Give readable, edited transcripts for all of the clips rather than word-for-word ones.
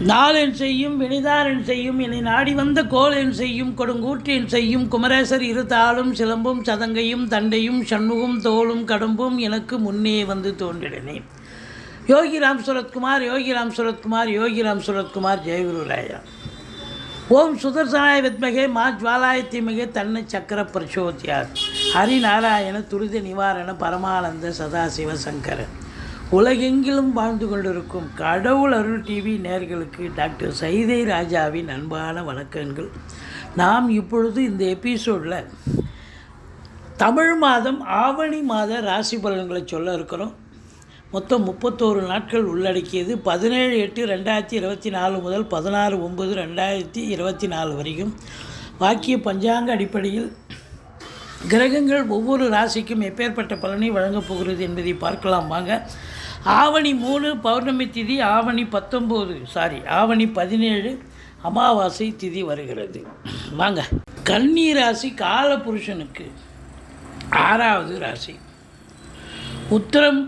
நாளென் செய்யும் வினிதானென் செய்யும் என்னை நாடி வந்த கோளென் செய்யும் கொடுங்கூற்றென் செய்யும் குமரேசர் இருத்தாளும் சிலம்பும் சதங்கையும் தண்டையும் சண்முகம் தோளும் கடம்பும் எனக்கு முன்னே வந்து தோன்றினேன். யோகிராம் சுரத்குமார் யோகிராம் சுரத்குமார் யோகிராம் சுரத்குமார் ஜெயகுருராயா. ஓம் சுதர்சனாய வித்மகே மா ஜ்வாலாய தீமகே தன்னை சக்கர பிரச்சோத்யார். ஹரிநாராயண துரித நிவாரண பரமானந்த சதாசிவ சங்கரன். உலகெங்கிலும் வாழ்ந்து கொண்டிருக்கும் கடவுள் அருள் டிவி நேயர்களுக்கு டாக்டர் சைதை ராஜாவின் அன்பான வணக்கங்கள். நாம் இப்பொழுது இந்த எபிசோடில் தமிழ் மாதம் ஆவணி மாத ராசி பலன்களை சொல்ல இருக்கிறோம். மொத்தம் 31 நாட்கள் உள்ளடக்கியது. 17/8/2024 முதல் 16/9/2024 வரைக்கும் வாக்கிய பஞ்சாங்க அடிப்படையில் கிரகங்கள் ஒவ்வொரு ராசிக்கும் எப்பேற்பட்ட பலனை வழங்கப் போகிறது என்பதை பார்க்கலாம் வாங்க. ஆவணி 3 பௌர்ணமி திதி, ஆவணி 17 அமாவாசை திதி வருகிறது. வாங்க. கன்னி ராசி காலபுருஷனுக்கு 6வது ராசி. உத்திரம்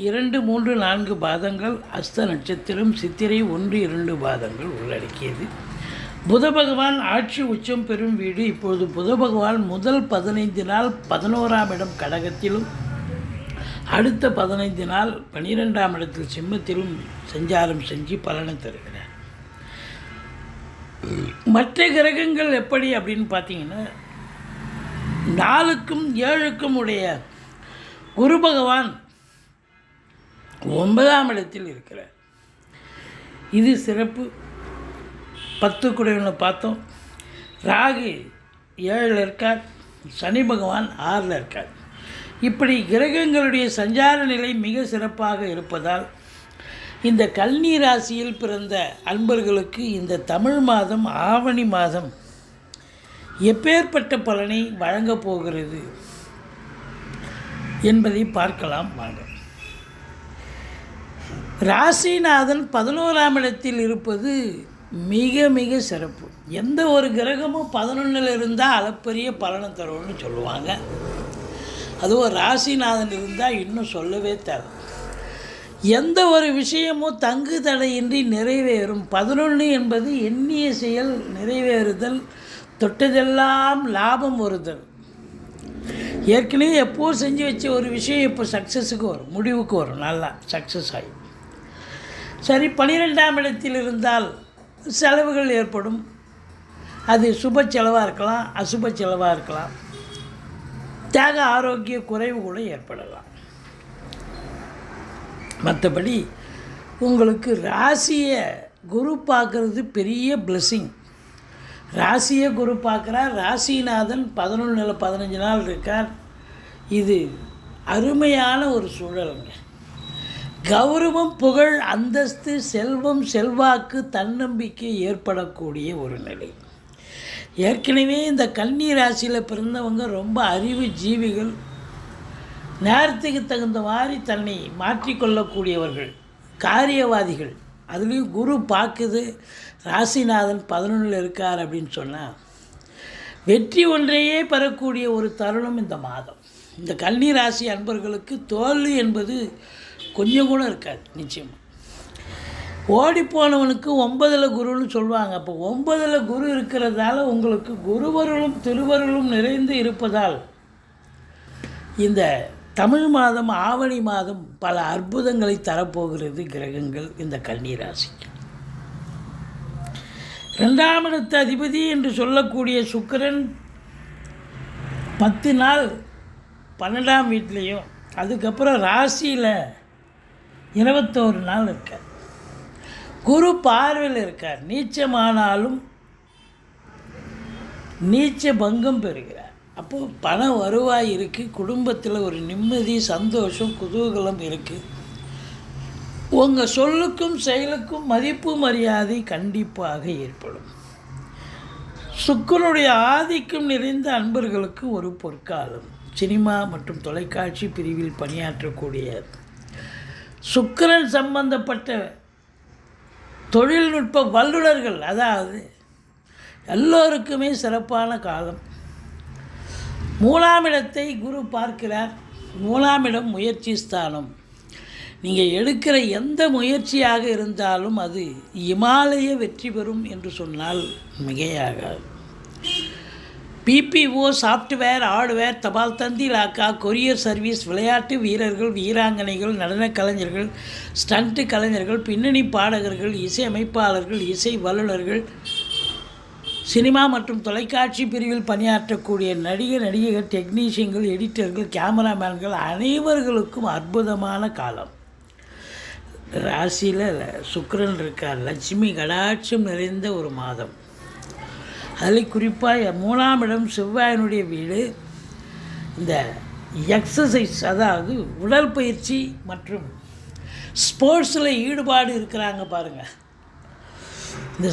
2, 3, 4 பாதங்கள், அஸ்த நட்சத்திரம், சித்திரை 1, 2 பாதங்கள் உள்ளடக்கியது. புத பகவான் ஆட்சி உச்சம் பெறும் வீடு. இப்பொழுது புத பகவான் முதல் 15 நாள் 11ஆம் இடம் கடகத்திலும், அடுத்த 15 நாள் 12ஆம் இடத்தில் சிம்மத்திலும் சஞ்சாரம் செஞ்சு பலனை தருகிறார். மற்ற கிரகங்கள் எப்படி அப்படின்னு பார்த்தீங்கன்னா, 4க்கும் 7க்கும் உடைய குரு பகவான் 9ஆம் இடத்தில் இருக்கிறார். இது சிறப்பு. 10 குடையவனை பார்த்தோம். ராகு 7 இருக்கார், சனி பகவான் 6 இருக்கார். இப்படி கிரகங்களுடைய சஞ்சார நிலை மிக சிறப்பாக இருப்பதால் இந்த கன்னி ராசியில் பிறந்த அன்பர்களுக்கு இந்த தமிழ் மாதம் ஆவணி மாதம் எப்பேற்பட்ட பலனை வழங்கப் போகிறது என்பதை பார்க்கலாம் வாங்க. ராசிநாதன் 11ஆம் இடத்தில் இருப்பது மிக மிக சிறப்பு. எந்த ஒரு கிரகமும் 11ல் இருந்தால் அளப்பரிய பலனை தரும்னு சொல்லுவாங்க. அதுவும் ராசிநாதன் இருந்தால் இன்னும் சொல்லவே தேவை. எந்த ஒரு விஷயமும் தங்கு தடையின்றி நிறைவேறும். 11 என்பது எண்ணிய செயல் நிறைவேறுதல், தொட்டதெல்லாம் லாபம் வருதல். ஏற்கனவே எப்போ செஞ்சு வச்ச ஒரு விஷயம் இப்போ சக்ஸஸுக்கு வரும், முடிவுக்கு வரும், நல்லா சக்ஸஸ் ஆகி. சரி, 12ஆம் இடத்தில் இருந்தால் செலவுகள் ஏற்படும். அது சுப செலவாக இருக்கலாம், அசுப செலவாக இருக்கலாம். தேக ஆரோக்கிய குறைவு கூட ஏற்படலாம். மற்றபடி உங்களுக்கு ராசியை குரு பார்க்குறது பெரிய பிளெஸ்ஸிங். ராசியை குரு பார்க்குறார். ராசிநாதன் 11 15 நாள் இருக்கார். இது அருமையான ஒரு சூழலுங்க. கௌரவம், புகழ், அந்தஸ்து, செல்வம், செல்வாக்கு, தன்னம்பிக்கை ஏற்படக்கூடிய ஒரு நிலை. ஏற்கனவே இந்த கன்னி ராசியில் பிறந்தவங்க ரொம்ப அறிவு ஜீவிகள், நேரத்துக்கு தகுந்த மாதிரி தன்னை மாற்றிக்கொள்ளக்கூடியவர்கள், காரியவாதிகள். அதுலேயும் குரு பார்க்குது, ராசிநாதன் 11ல் இருக்கார் அப்படின்னு சொன்னால் வெற்றி ஒன்றையே பெறக்கூடிய ஒரு தருணம் இந்த மாதம். இந்த கன்னி ராசி அன்பர்களுக்கு தோல்வி என்பது கொஞ்சம் கூட இருக்காது. நிச்சயமாக ஓடிப்போனவனுக்கு 9ல் குருன்னு சொல்லுவாங்க. அப்போ 9ல் குரு இருக்கிறதால உங்களுக்கு குருவருளும் திருவருளும் நிறைந்து இருப்பதால் இந்த தமிழ் மாதம் ஆவணி மாதம் பல அற்புதங்களை தரப்போகிறது கிரகங்கள் இந்த கன்னி ராசிக்கு. 2ஆம் இடத்து அதிபதி என்று சொல்லக்கூடிய சுக்கிரன் 10 நாள் 12ஆம் வீட்லேயும், அதுக்கப்புறம் ராசியில் 21 நாள் இருக்கார். குரு பார்வையில் இருக்கார். நீச்சமானாலும் நீச்ச பங்கம் பெறுகிறார். அப்போது பண வருவாய் இருக்குது. குடும்பத்தில் ஒரு நிம்மதி, சந்தோஷம், குதூகலம் இருக்குது. உங்கள் சொல்லுக்கும் செயலுக்கும் மதிப்பு மரியாதை கண்டிப்பாக ஏற்படும். சுக்கிரனுடைய ஆதிக்கம் நிறைந்த அன்பர்களுக்கு ஒரு பொற்காலம். சினிமா மற்றும் தொலைக்காட்சி பிரிவில் பணியாற்றக்கூடிய சுக்கிரன் சம்பந்தப்பட்ட தொழில்நுட்ப வல்லுநர்கள், அதாவது எல்லோருக்குமே சிறப்பான காலம். 3ஆம் இடத்தை குரு பார்க்கிறார். 3ஆம் இடம் முயற்சி ஸ்தானம். நீங்கள் எடுக்கிற எந்த முயற்சியாக இருந்தாலும் அது இமாலய வெற்றி பெறும் என்று சொன்னால் மிகையாகாது. பிபிஓ, சாஃப்ட்வேர், ஹார்ட்வேர், தபால் தந்தி இலாக்கா, கொரியர் சர்வீஸ், விளையாட்டு வீரர்கள், வீராங்கனைகள், நடனக் கலைஞர்கள், ஸ்டண்ட்டு கலைஞர்கள், பின்னணி பாடகர்கள், இசை அமைப்பாளர்கள், இசை வல்லுநர்கள், சினிமா மற்றும் தொலைக்காட்சி பிரிவில் பணியாற்றக்கூடிய நடிகர்கள், டெக்னீஷியன்கள், எடிட்டர்கள், கேமராமேன்கள் அனைவர்களுக்கும் அற்புதமான காலம். ராசியில் சுக்கிரன் இருக்கார். லட்சுமி கடாட்சம் நிறைந்த ஒரு மாதம். அதில் குறிப்பாக 3ஆம் இடம் செவ்வாயினுடைய வீடு. இந்த எக்ஸசைஸ், அதாவது உடற்பயிற்சி மற்றும் ஸ்போர்ட்ஸில் ஈடுபாடு இருக்கிறாங்க பாருங்கள். இந்த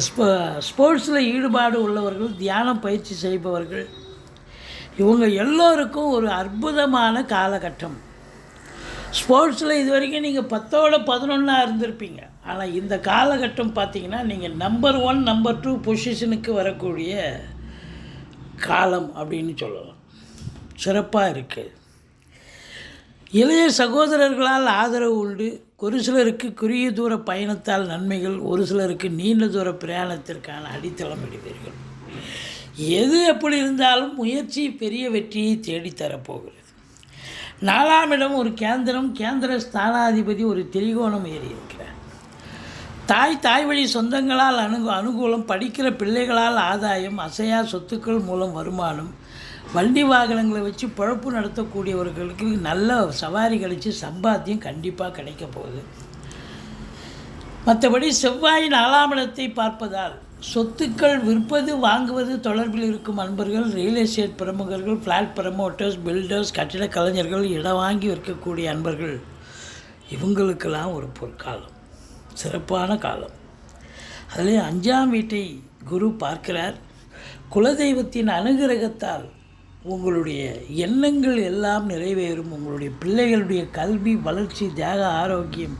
ஸ்போர்ட்ஸில் ஈடுபாடு உள்ளவர்கள், தியானம் பயிற்சி செய்பவர்கள், இவங்க எல்லோருக்கும் ஒரு அற்புதமான காலகட்டம். ஸ்போர்ட்ஸில் இது வரைக்கும் நீங்கள் 10ஓட 11 இருந்திருப்பீங்க. ஆனால் இந்த காலகட்டம் பார்த்திங்கன்னா நீங்கள் நம்பர் 1, நம்பர் 2 பொசிஷனுக்கு வரக்கூடிய காலம் அப்படின்னு சொல்லலாம். சிறப்பாக இருக்குது. இளைய சகோதரர்களால் ஆதரவு உண்டு. ஒரு சிலருக்கு குறுகிய தூர பயணத்தால் நன்மைகள், ஒரு சிலருக்கு நீண்ட தூர பிரயாணத்திற்கான அடித்தளம் இடுவீர்கள். எது எப்படி இருந்தாலும் முயற்சி பெரிய வெற்றியை தேடித்தரப்போகிறது. 4ஆம் இடம் ஒரு கேந்திரம். கேந்திர ஸ்தானாதிபதி ஒரு திரிகோணம் ஏறி இருக்கிறார். தாய் வழி சொந்தங்களால் அனுகூலம், படிக்கிற பிள்ளைகளால் ஆதாயம், அசையா சொத்துக்கள் மூலம் வருமானம், வண்டி வாகனங்களை வச்சு பழப்பு நடத்தக்கூடியவர்களுக்கு நல்ல சவாரி கழித்து சம்பாத்தியம் கண்டிப்பாக கிடைக்க போகுது. மற்றபடி செவ்வாய் 4ஆம் இடத்தை பார்ப்பதால் சொத்துக்கள் விற்பது வாங்குவது தொடர்பில் இருக்கும் அன்பர்கள், ரியல் எஸ்டேட் பிரமுகர்கள், ஃப்ளாட் ப்ரமோட்டர்ஸ், பில்டர்ஸ், கட்டிட கலைஞர்கள், இடம் வாங்கி விற்கக்கூடிய அன்பர்கள், இவங்களுக்கெல்லாம் ஒரு பொற்காலம், சிறப்பான காலம். அதில் 5ஆம் வீட்டை குரு பார்க்கிறார். குலதெய்வத்தின் அனுகிரகத்தால் உங்களுடைய எண்ணங்கள் எல்லாம் நிறைவேறும். உங்களுடைய பிள்ளைகளுடைய கல்வி வளர்ச்சி, தேக ஆரோக்கியம்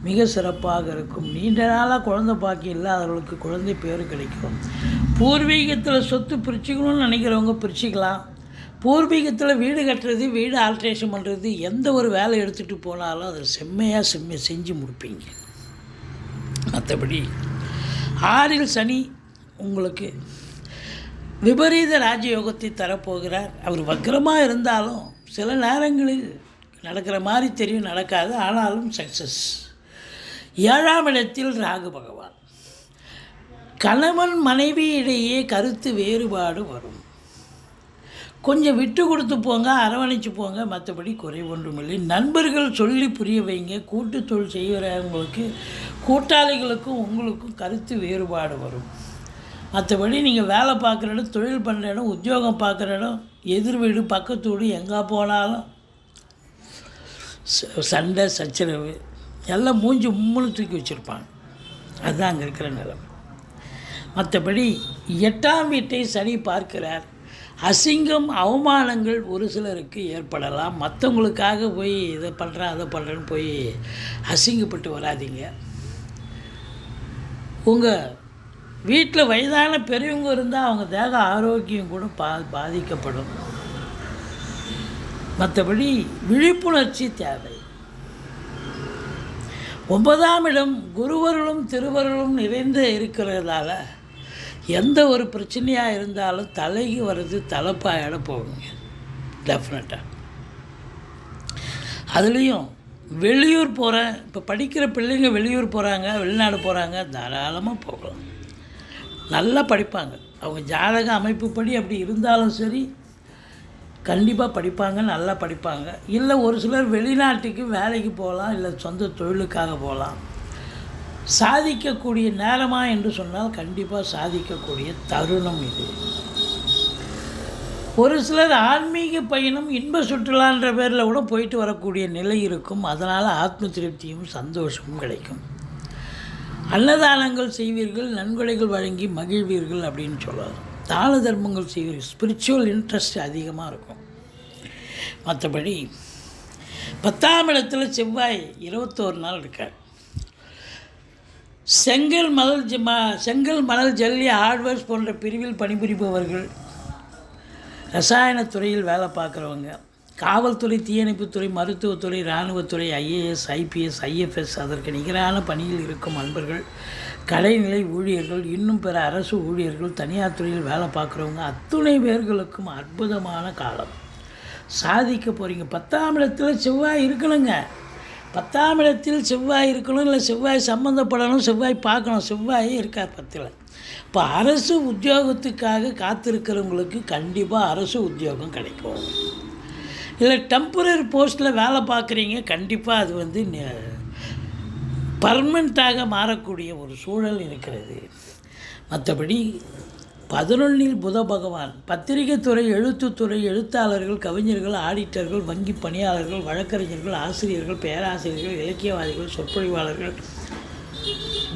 மிக சிறப்பாக இருக்கும். நீண்ட நாளாக குழந்தை பாக்கியம் இல்லாதவர்களுக்கு குழந்தை பேர் கிடைக்கும். பூர்வீகத்தில் சொத்து பிரிச்சுக்கணும்னு நினைக்கிறவங்க பிரிச்சுக்கலாம். பூர்வீகத்தில் வீடு கட்டுறது, வீடு ஆல்ட்ரேஷன் பண்ணுறது, எந்த ஒரு வேலை எடுத்துகிட்டு போனாலும் அதை செம்மையாக செஞ்சு முடிப்பீங்க. மற்றபடி 6இல் சனி உங்களுக்கு விபரீத ராஜயோகத்தை தரப்போகிறார். அவர் வக்ரமாக இருந்தாலும் சில நேரங்களில் நடக்கிற மாதிரி தெரியும், நடக்காது, ஆனாலும் சக்ஸஸ். 7ஆம் இடத்தில் ராகு பகவான். கணவன் மனைவி இடையே கருத்து வேறுபாடு வரும். கொஞ்சம் விட்டு கொடுத்து போங்க, அரவணைச்சு போங்க, மற்றபடி குறை ஒன்றுமில்லை. நண்பர்கள் சொல்லி புரிய வைங்க. கூட்டு தொழில் செய்கிறவங்களுக்கு, கூட்டாளிகளுக்கும் உங்களுக்கும் கருத்து வேறுபாடு வரும். மற்றபடி நீங்கள் வேலை பார்க்குற இடம், தொழில் பண்ணுற இடம், உத்தியோகம் பார்க்குற இடம், எதிர் வீடு, பக்கத்து வீடு, எங்கே போனாலும் சண்டை சச்சரவு எல்லாம் மூஞ்சி தூக்கி வச்சுருப்பாங்க. அதுதான் அங்கே இருக்கிற நிலைமை. மற்றபடி 8ஆம் வீட்டை சனி பார்க்கிறார். அசிங்கம், அவமானங்கள் ஒரு சிலருக்கு ஏற்படலாம். மற்றவங்களுக்காக போய் இதை பண்ணுறேன் அதை பண்ணுறேன்னு போய் அசிங்கப்பட்டு வராதிங்க. உங்கள் வீட்டில் வயதான பெரியவங்க இருந்தால் அவங்க தேக ஆரோக்கியம் கூட பாதிக்கப்படும். மற்றபடி விழிப்புணர்ச்சி தேவை. 9ஆம் இடம் குருவருளும் திருவருளும் நிறைந்து இருக்கிறதால எந்த ஒரு பிரச்சனையாக இருந்தாலும் தலைக்கு வர்றது தலைப்பாயிட போகுங்க டெஃபினட்டாக. அதுலேயும் வெளியூர் போகிறேன், இப்போ படிக்கிற பிள்ளைங்க வெளியூர் போகிறாங்க, வெளிநாடு போகிறாங்க, தாராளமாக போகலாம். நல்லா படிப்பாங்க. அவங்க ஜாதக அமைப்புப்படி அப்படி இருந்தாலும் சரி, கண்டிப்பாக படிப்பாங்க, நல்லா படிப்பாங்க. இல்லை ஒரு சிலர் வெளிநாட்டுக்கு வேலைக்கு போகலாம், இல்லை சொந்த தொழிலுக்காக போகலாம். சாதிக்கக்கூடிய நேரமா என்று சொன்னால் கண்டிப்பாக சாதிக்கக்கூடிய தருணம் இது. ஒரு சிலர் ஆன்மீக பயணம், இன்ப சுற்றுலான்ற பேரில் கூட போயிட்டு வரக்கூடிய நிலை இருக்கும். அதனால் ஆத்ம திருப்தியும் சந்தோஷமும் கிடைக்கும். அன்னதானங்கள் செய்வீர்கள், நன்கொடைகள் வழங்கி மகிழ்வீர்கள் அப்படின்னு சொல்லலாம். தான தர்மங்கள் செய்வீர்கள். ஸ்பிரிச்சுவல் இன்ட்ரெஸ்ட் அதிகமாக இருக்கும். மற்றபடி 10ஆம் இடத்துல செவ்வாய் 21 நாள் இருக்கார். செங்கல் மணல் ஜல்லி ஹார்ட்வேர்ஸ் போன்ற பிரிவில் பணிபுரிபவர்கள், ரசாயனத்துறையில் வேலை பார்க்குறவங்க, காவல்துறை, தீயணைப்புத்துறை, மருத்துவத்துறை, இராணுவத்துறை, ஐஏஎஸ், ஐபிஎஸ், ஐஎஃப்எஸ் அதற்கு நிகரான பணியில் இருக்கும் அன்பர்கள், கடைநிலை ஊழியர்கள், இன்னும் பிற அரசு ஊழியர்கள், தனியார் துறையில் வேலை பார்க்குறவங்க அத்துணை பேர்களுக்கும் அற்புதமான காலம். சாதிக்க போகிறீங்க. 10ஆம் இடத்தில் செவ்வாய் இருக்கணுங்க. 10ஆம் இடத்தில் செவ்வாய் இருக்கணும், இல்லை செவ்வாய் சம்மந்தப்படணும், செவ்வாய் பார்க்கணும். செவ்வாயே இருக்கார் 10ல். இப்போ அரசு உத்தியோகத்துக்காக காத்திருக்கிறவங்களுக்கு கண்டிப்பாக அரசு உத்தியோகம் கிடைக்கும். இல்லை டெம்பரரி போஸ்ட்டில் வேலை பார்க்குறீங்க, கண்டிப்பாக அது பர்மனெண்ட்டாக மாறக்கூடிய ஒரு சூழல் இருக்கிறது. மற்றபடி 11ல் புத பகவான். பத்திரிகை துறை, எழுத்துத்துறை, எழுத்தாளர்கள், கவிஞர்கள், ஆடிட்டர்கள், வங்கி பணியாளர்கள், வழக்கறிஞர்கள், ஆசிரியர்கள், பேராசிரியர்கள், இலக்கியவாதிகள், சொற்பொழிவாளர்கள்,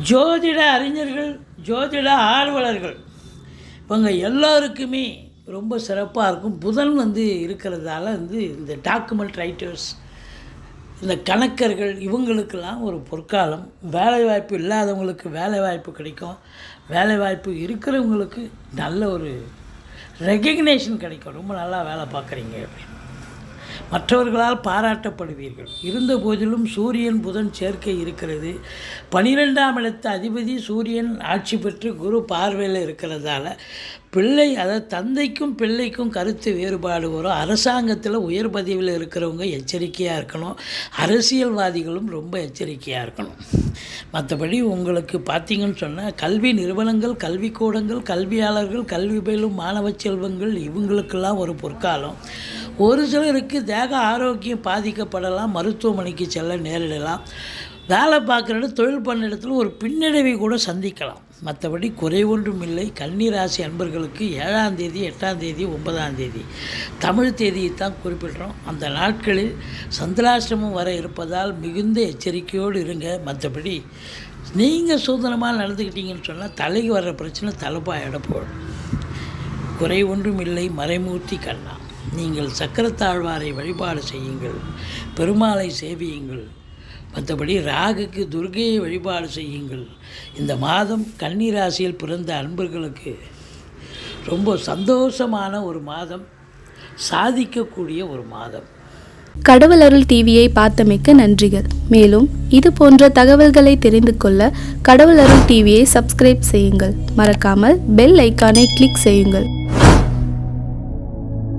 ஜோதிட அறிஞர்கள், ஜோதிட ஆர்வலர்கள், இவங்க எல்லோருக்குமே ரொம்ப சிறப்பாக இருக்கும். புதன் இருக்கிறதால இந்த டாக்குமெண்ட் ரைட்டர்ஸ், இந்த கணக்கர்கள், இவங்களுக்கெல்லாம் ஒரு பொற்காலம். வேலைவாய்ப்பு இல்லாதவங்களுக்கு வேலைவாய்ப்பு கிடைக்கும். வேலைவாய்ப்பு இருக்கிறவங்களுக்கு நல்ல ஒரு ரெகக்னேஷன் கிடைக்கும். ரொம்ப நல்லா வேலை பார்க்குறீங்க அப்படின்னு மற்றவர்களால் பாராட்டப்படுவீர்கள். இருந்த போதிலும் சூரியன் புதன் சேர்க்கை இருக்கிறது. 12ஆம் இடத்து அதிபதி சூரியன் ஆட்சி பெற்று குரு பார்வையில் இருக்கிறதால தந்தைக்கும் பிள்ளைக்கும் கருத்து வேறுபாடு வரும். அரசாங்கத்தில் உயர் பதவியில் இருக்கிறவங்க எச்சரிக்கையாக இருக்கணும். அரசியல்வாதிகளும் ரொம்ப எச்சரிக்கையாக இருக்கணும். மற்றபடி உங்களுக்கு பார்த்திங்கன்னு சொன்னால் கல்வி நிறுவனங்கள், கல்விக்கூடங்கள், கல்வியாளர்கள், கல்வி பயிலும் மாணவ செல்வங்கள், இவங்களுக்கெல்லாம் ஒரு பொற்காலம். ஒரு சிலருக்கு தேக ஆரோக்கியம் பாதிக்கப்படலாம், மருத்துவமனைக்கு செல்ல நேரிடலாம். வேலை பார்க்குற தொழில் பண்ண இடத்துல ஒரு பின்னடைவை கூட சந்திக்கலாம். மற்றபடி குறை ஒன்றும் இல்லை. கன்னிராசி அன்பர்களுக்கு 7ஆம் தேதி, 8ஆம் தேதி, 9ஆம் தேதி தமிழ் தேதியை தான் குறிப்பிடுறோம். அந்த நாட்களில் சந்திராஷ்டமம் வர இருப்பதால் மிகுந்த எச்சரிக்கையோடு இருங்க. மற்றபடி நீங்கள் சூதனமாக நடந்துக்கிட்டீங்கன்னு சொன்னால் தலைக்கு வர்ற பிரச்சனை தலைப்பாயிட போடும். குறை ஒன்றும் இல்லை. மறைமூர்த்தி கண்ணா, நீங்கள் சக்கரத்தாழ்வாரை வழிபாடு செய்யுங்கள், பெருமாளை சேவியுங்கள். மற்றபடி ராகுக்கு துர்கையை வழிபாடு செய்யுங்கள். இந்த மாதம் கன்னிராசியில் பிறந்த அன்பர்களுக்கு ரொம்ப சந்தோஷமான ஒரு மாதம், சாதிக்கக்கூடிய ஒரு மாதம். கடவுள் அருள் டிவியை பார்த்தமைக்க நன்றிகள். மேலும் இது போன்ற தகவல்களை தெரிந்து கொள்ள கடவுள் அருள் டிவியை சப்ஸ்கிரைப் செய்யுங்கள். மறக்காமல் பெல் ஐக்கானை கிளிக் செய்யுங்கள்.